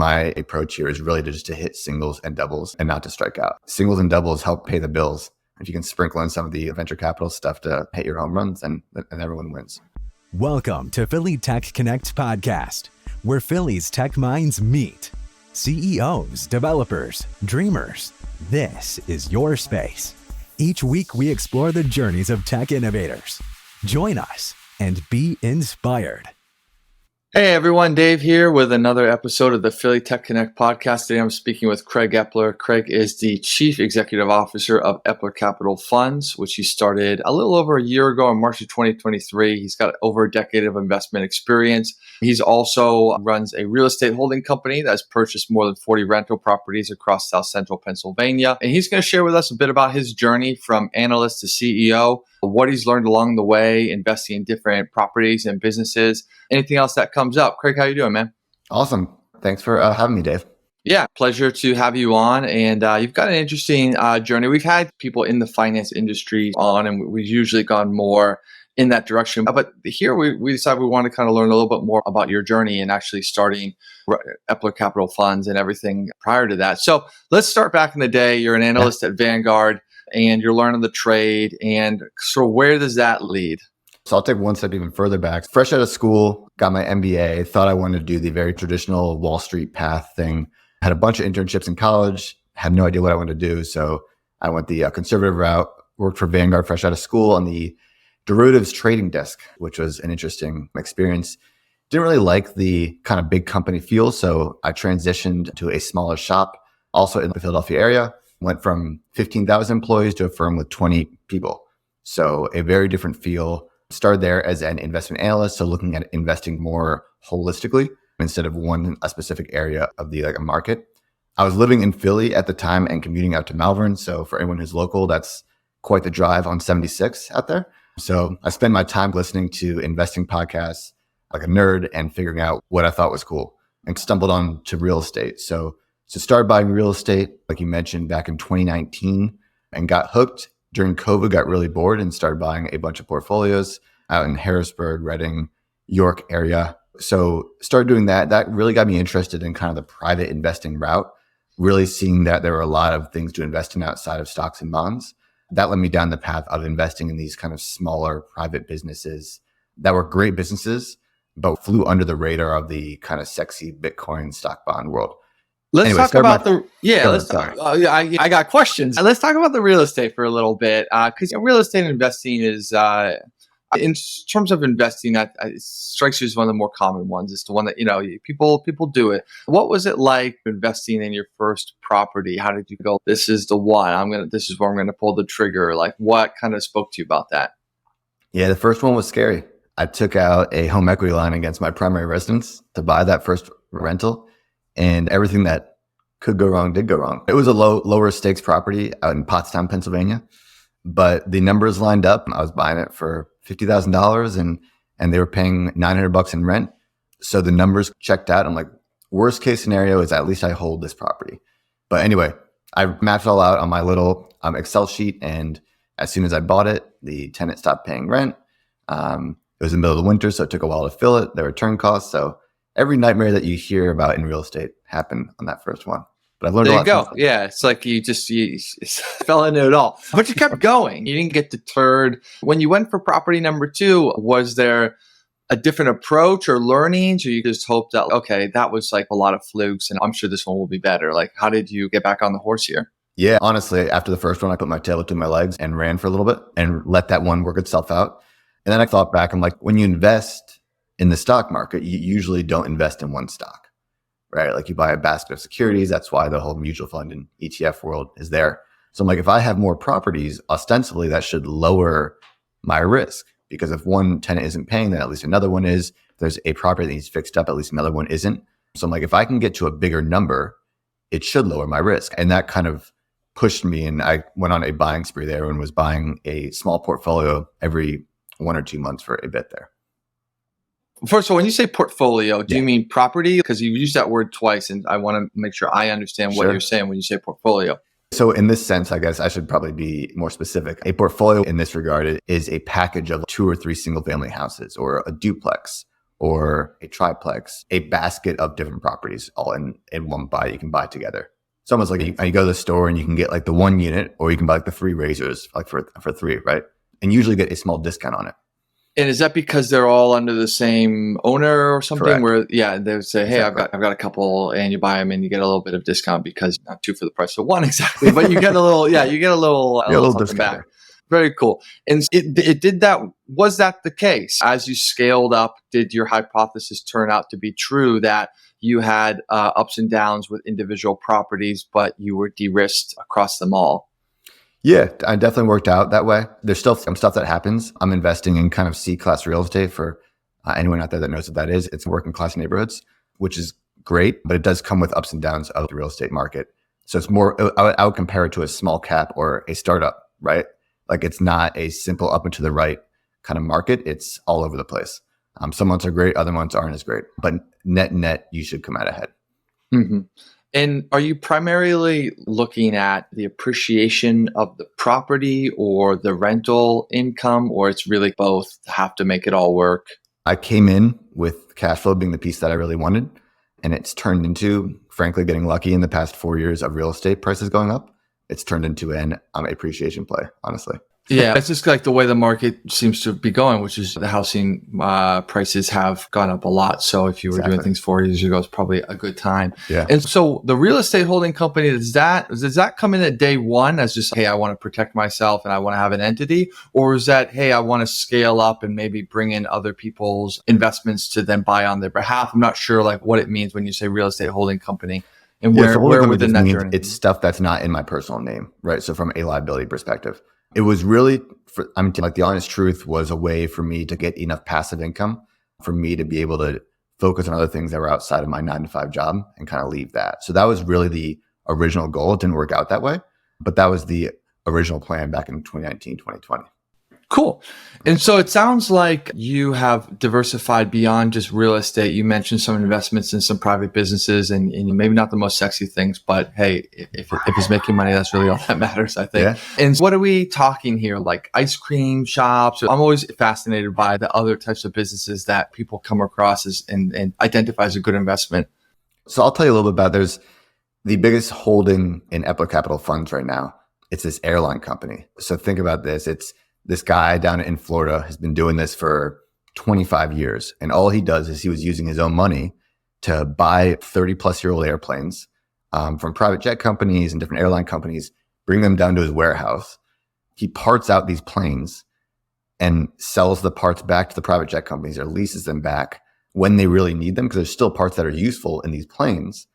My approach here is really just to hit singles and doubles and not to strike out. Singles and doubles help pay the bills. If you can sprinkle in some of the venture capital stuff to hit your home runs, and everyone wins. Welcome to Philly Tech Connect podcast, where Philly's tech minds meet. CEOs, developers, dreamers. This is your space. Each week, we explore the journeys of tech innovators. Join us and be inspired. Hey everyone, Dave here with another episode of the Philly Tech Connect podcast. Today I'm speaking with Craig Eppler. Craig is the Chief Executive Officer of Eppler Capital Funds, which he started a little over a year ago in March of 2023. He's got over a decade of investment experience. He's also runs a real estate holding company that's purchased more than 40 rental properties across South Central Pennsylvania. And he's going to share with us a bit about his journey from analyst to CEO, what he's learned along the way, investing in different properties and businesses, anything else that comes up. Craig, how you doing, man? Awesome. Thanks for having me, Dave. Yeah, pleasure to have you on. And you've got an interesting journey. We've had people in the finance industry on, and we've usually gone more in that direction. But here we decided we want to kind of learn a little bit more about your journey and actually starting Eppler Capital Funds and everything prior to that. So let's start back in the day. You're an analyst at Vanguard and you're learning the trade. And so where does that lead? So I'll take one step even further back. Fresh out of school, got my MBA, thought I wanted to do the very traditional Wall Street path thing. Had a bunch of internships in college, had no idea what I wanted to do. So I went the conservative route, worked for Vanguard fresh out of school on the derivatives trading desk, which was an interesting experience. Didn't really like the kind of big company feel. So I transitioned to a smaller shop, also in the Philadelphia area. Went from 15,000 employees to a firm with 20 people. So a very different feel. Started there as an investment analyst, so looking at investing more holistically instead of a specific area of the market. I was living in Philly at the time and commuting out to Malvern. So for anyone who's local, that's quite the drive on 76 out there. So I spent my time listening to investing podcasts like a nerd and figuring out what I thought was cool, and stumbled on to real estate. So started buying real estate, like you mentioned, back in 2019 and got hooked. During COVID, got really bored and started buying a bunch of portfolios out in Harrisburg, Reading, York area. So started doing that. That really got me interested in kind of the private investing route, really seeing that there were a lot of things to invest in outside of stocks and bonds. That led me down the path of investing in these kind of smaller private businesses that were great businesses, but flew under the radar of the kind of sexy Bitcoin stock bond world. Let's talk about I got questions. Let's talk about the real estate for a little bit, because real estate investing is, in terms of investing, it strikes you as one of the more common ones. It's the one that people do it. What was it like investing in your first property? How did you go? This is the one. This is where I'm going to pull the trigger. Like, what kind of spoke to you about that? Yeah, the first one was scary. I took out a home equity line against my primary residence to buy that first rental. And everything that could go wrong did go wrong. It was a lower stakes property out in Pottstown, Pennsylvania, but the numbers lined up. I was buying it for $50,000 and they were paying $900 in rent. So the numbers checked out. I'm like, worst case scenario is at least I hold this property. But anyway, I mapped it all out on my little Excel sheet. And as soon as I bought it, the tenant stopped paying rent. It was in the middle of the winter, so it took a while to fill it. There were turn costs. So every nightmare that you hear about in real estate happened on that first one. But I've learned a lot. There you go. Yeah, it's like you fell into it all. But you kept going. You didn't get deterred. When you went for property number 2, was there a different approach or learnings, or you just hoped that, okay, that was like a lot of flukes and I'm sure this one will be better? Like, how did you get back on the horse here? Yeah, honestly, after the first one, I put my tail between my legs and ran for a little bit and let that one work itself out. And then I thought back, I'm like, when you invest in the stock market, you usually don't invest in one stock, right? Like you buy a basket of securities. That's why the whole mutual fund and ETF world is there. So I'm like, if I have more properties, ostensibly that should lower my risk, because if one tenant isn't paying, then at least another one is. If there's a property that needs fixed up, at least another one isn't. So I'm like, if I can get to a bigger number, it should lower my risk. And that kind of pushed me. And I went on a buying spree there and was buying a small portfolio every 1 or 2 months for a bit there. First of all, when you say portfolio, do you mean property? Because you've used that word twice, and I want to make sure I understand what you're saying when you say portfolio. So in this sense, I guess I should probably be more specific. A portfolio in this regard is a package of 2 or 3 single family houses, or a duplex, or a triplex, a basket of different properties all in one buy you can buy together. It's almost like you go to the store and you can get like the one unit, or you can buy like the 3 razors like for 3, right? And usually get a small discount on it. And is that because they're all under the same owner or something? Correct. Where, yeah, they would say, hey, Exactly. I've got a couple, and you buy them and you get a little bit of discount because not 2 for the price of 1 exactly, but you get a little, yeah, you get a little something discount back. there. Very cool. And it did that. Was that the case? As you scaled up, did your hypothesis turn out to be true that you had ups and downs with individual properties, but you were de-risked across them all? Yeah, I definitely worked out that way. There's still some stuff that happens. I'm investing in kind of C-class real estate for anyone out there that knows what that is. It's working class neighborhoods, which is great, but it does come with ups and downs of the real estate market. So it's more, I would compare it to a small cap or a startup, right? Like it's not a simple up and to the right kind of market. It's all over the place. Some months are great, other months aren't as great, but net, you should come out ahead. Mm-hmm. And are you primarily looking at the appreciation of the property or the rental income, or it's really both, have to make it all work? I came in with cash flow being the piece that I really wanted, and it's turned into, frankly, getting lucky in the past 4 years of real estate prices going up. It's turned into an appreciation play, honestly. Yeah, it's just like the way the market seems to be going, which is the housing prices have gone up a lot. So if you were doing things 4 years ago, it's probably a good time. Yeah. And so the real estate holding company, does that come in at day one as just, hey, I want to protect myself and I want to have an entity? Or is that, hey, I want to scale up and maybe bring in other people's investments to then buy on their behalf? I'm not sure like what it means when you say real estate holding company. And where within that journey? It's stuff that's not in my personal name, right? So from a liability perspective, it was really, like the honest truth was a way for me to get enough passive income for me to be able to focus on other things that were outside of my 9-to-5 job and kind of leave that. So that was really the original goal. It didn't work out that way, but that was the original plan back in 2019, 2020. Cool. And so it sounds like you have diversified beyond just real estate. You mentioned some investments in some private businesses and maybe not the most sexy things, but hey, if it's making money, that's really all that matters, I think. Yeah. And what are we talking here? Like ice cream shops? I'm always fascinated by the other types of businesses that people come across as and identify as a good investment. So I'll tell you a little bit about, there's the biggest holding in Eppler Capital Funds right now. It's this airline company. So think about this. It's this guy down in Florida has been doing this for 25 years. And all he does is he was using his own money to buy 30-plus-year-old airplanes from private jet companies and different airline companies, bring them down to his warehouse. He parts out these planes and sells the parts back to the private jet companies or leases them back when they really need them, because there's still parts that are useful in these planes.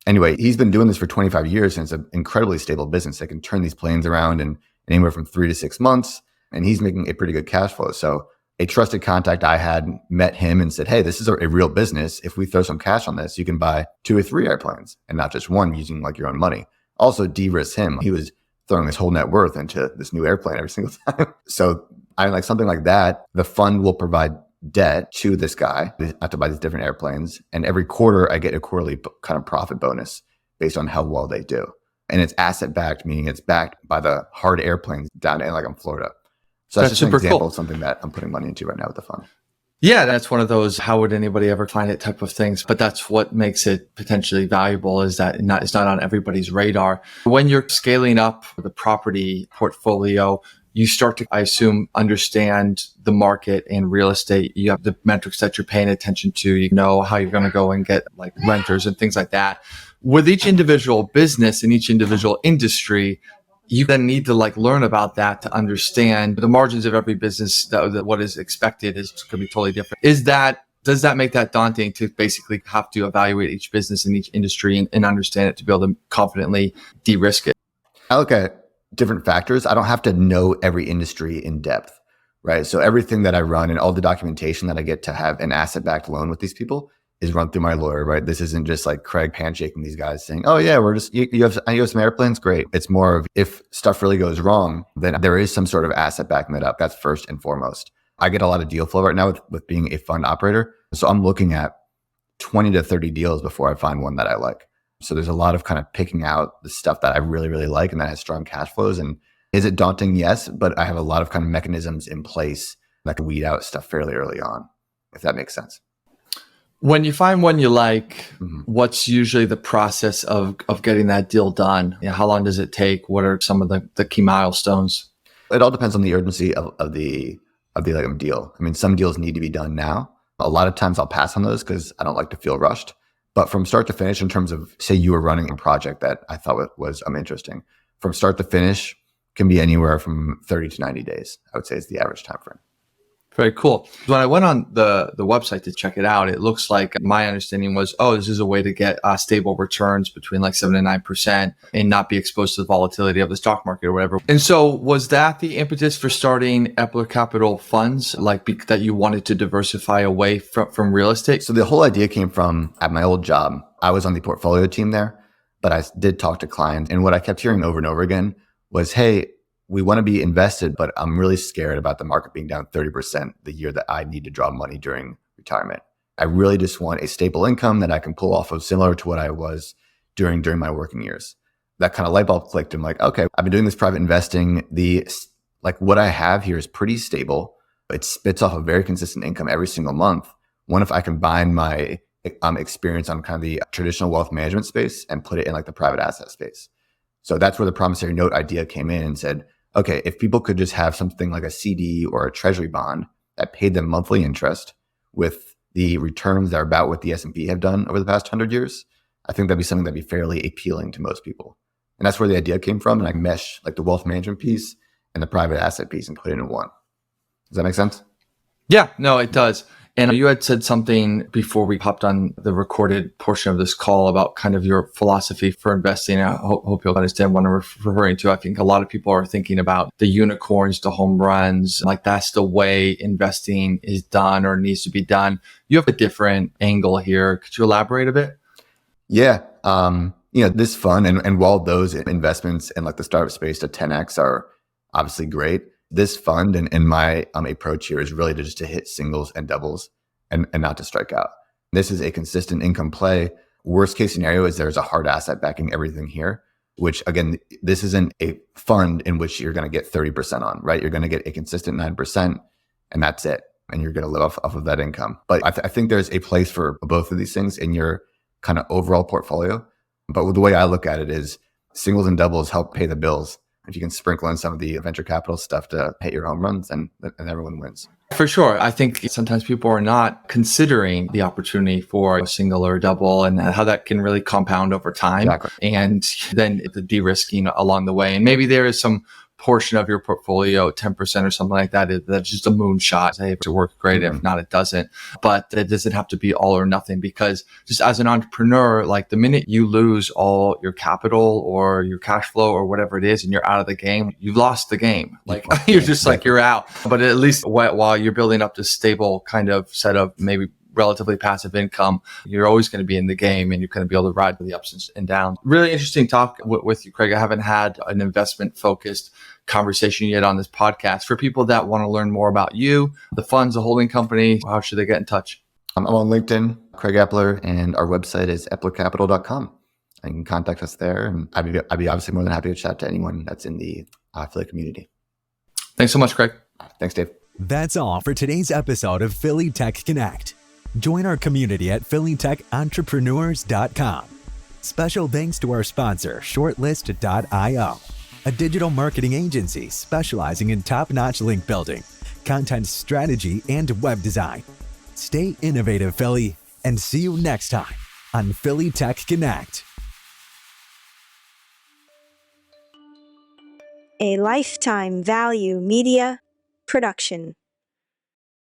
Anyway, he's been doing this for 25 years, and it's an incredibly stable business. They can turn these planes around in anywhere from 3 to 6 months. And he's making a pretty good cash flow. So a trusted contact I had met him and said, hey, this is a real business. If we throw some cash on this, you can buy 2 or 3 airplanes and not just one using like your own money. Also de-risk him. He was throwing his whole net worth into this new airplane every single time. So I like something like that. The fund will provide debt to this guy. I have to buy these different airplanes. And every quarter I get a quarterly kind of profit bonus based on how well they do. And it's asset backed, meaning it's backed by the hard airplanes down in like in Florida. So that's just an example of something that I'm putting money into right now with the fund. Yeah, that's one of those, how would anybody ever find it type of things. But that's what makes it potentially valuable, is that it's not on everybody's radar. When you're scaling up the property portfolio, you start to, I assume, understand the market and real estate. You have the metrics that you're paying attention to. You know how you're going to go and get like renters and things like that. With each individual business and each individual industry, you then need to like learn about that to understand the margins of every business. That what is expected is going to be totally different. Does that make that daunting to basically have to evaluate each business in each industry and understand it to be able to confidently de-risk it? I look at different factors. I don't have to know every industry in depth, right? So everything that I run and all the documentation that I get to have an asset-backed loan with these people is run through my lawyer, right? This isn't just like Craig handshaking these guys saying, oh yeah, you have some airplanes, great. It's more of, if stuff really goes wrong, then there is some sort of asset backing that up. That's first and foremost. I get a lot of deal flow right now with being a fund operator. So I'm looking at 20 to 30 deals before I find one that I like. So there's a lot of kind of picking out the stuff that I really, really like and that has strong cash flows. And is it daunting? Yes, but I have a lot of kind of mechanisms in place that can weed out stuff fairly early on, if that makes sense. When you find one you like, Mhm. what's usually the process of getting that deal done? How long does it take? What are some of the key milestones? It all depends on the urgency of the like deal. I mean, some deals need to be done now. A lot of times I'll pass on those because I don't like to feel rushed. But from start to finish, in terms of, say, you were running a project that I thought was interesting, from start to finish can be anywhere from 30 to 90 days, I would say, is the average time frame. Very cool. When I went on the website to check it out, it looks like my understanding was, this is a way to get stable returns between like 7 and 9% and not be exposed to the volatility of the stock market or whatever. And so was that the impetus for starting Eppler Capital Funds, like that you wanted to diversify away from real estate? So the whole idea came from, at my old job, I was on the portfolio team there, but I did talk to clients. And what I kept hearing over and over again was, hey, we want to be invested, but I'm really scared about the market being down 30% the year that I need to draw money during retirement. I really just want a stable income that I can pull off of, similar to what I was during my working years. That kind of light bulb clicked. I'm like, okay, I've been doing this private investing. What I have here is pretty stable. It spits off a very consistent income every single month. What if I combine my experience on kind of the traditional wealth management space and put it in like the private asset space? So that's where the promissory note idea came in and said, okay, if people could just have something like a CD or a treasury bond that paid them monthly interest with the returns that are about what the S&P have done over the past 100 years, I think that'd be something that'd be fairly appealing to most people. And that's where the idea came from. And I mesh like the wealth management piece and the private asset piece and put it in one. Does that make sense? Yeah, no, it does. And you had said something before we hopped on the recorded portion of this call about kind of your philosophy for investing. I hope you'll understand what I'm referring to. I think a lot of people are thinking about the unicorns, the home runs, like that's the way investing is done or needs to be done. You have a different angle here. Could you elaborate a bit? Yeah. This fund and while those investments in like the startup space to 10x are obviously great, this fund and my approach here is really to hit singles and doubles and not to strike out. This is a consistent income play. Worst case scenario is there's a hard asset backing everything here, which again, this isn't a fund in which you're going to get 30% on, right? You're going to get a consistent 9% and that's it. And you're going to live off of that income. But I think there's a place for both of these things in your kind of overall portfolio. But the way I look at it is singles and doubles help pay the bills. If you can sprinkle in some of the venture capital stuff to hit your home runs, and everyone wins. For sure. I think sometimes people are not considering the opportunity for a single or a double and how that can really compound over time. Exactly. And then the de-risking along the way. And maybe there is some portion of your portfolio, 10% or something like that, that's just a moonshot. Hey, if it works, great. Mm-hmm. If not, it doesn't. But it doesn't have to be all or nothing, because just as an entrepreneur, like the minute you lose all your capital or your cash flow or whatever it is and you're out of the game, you've lost the game. Like you're just like, you're out. But at least while you're building up this stable kind of set of maybe relatively passive income, you're always going to be in the game and you're going to be able to ride the ups and downs. Really interesting talk with you, Craig. I haven't had an investment focused conversation yet on this podcast. For people that want to learn more about you, the fund's a holding company, how should they get in touch? I'm on LinkedIn, Craig Eppler, and our website is epplercapital.com. You can contact us there, and I'd be obviously more than happy to chat to anyone that's in the affiliate community. Thanks so much, Craig. Thanks, Dave. That's all for today's episode of Philly Tech Connect. Join our community at phillytechentrepreneurs.com. Special thanks to our sponsor, shortlist.io, a digital marketing agency specializing in top-notch link building, content strategy, and web design. Stay innovative, Philly, and see you next time on Philly Tech Connect. A Lifetime Value Media production.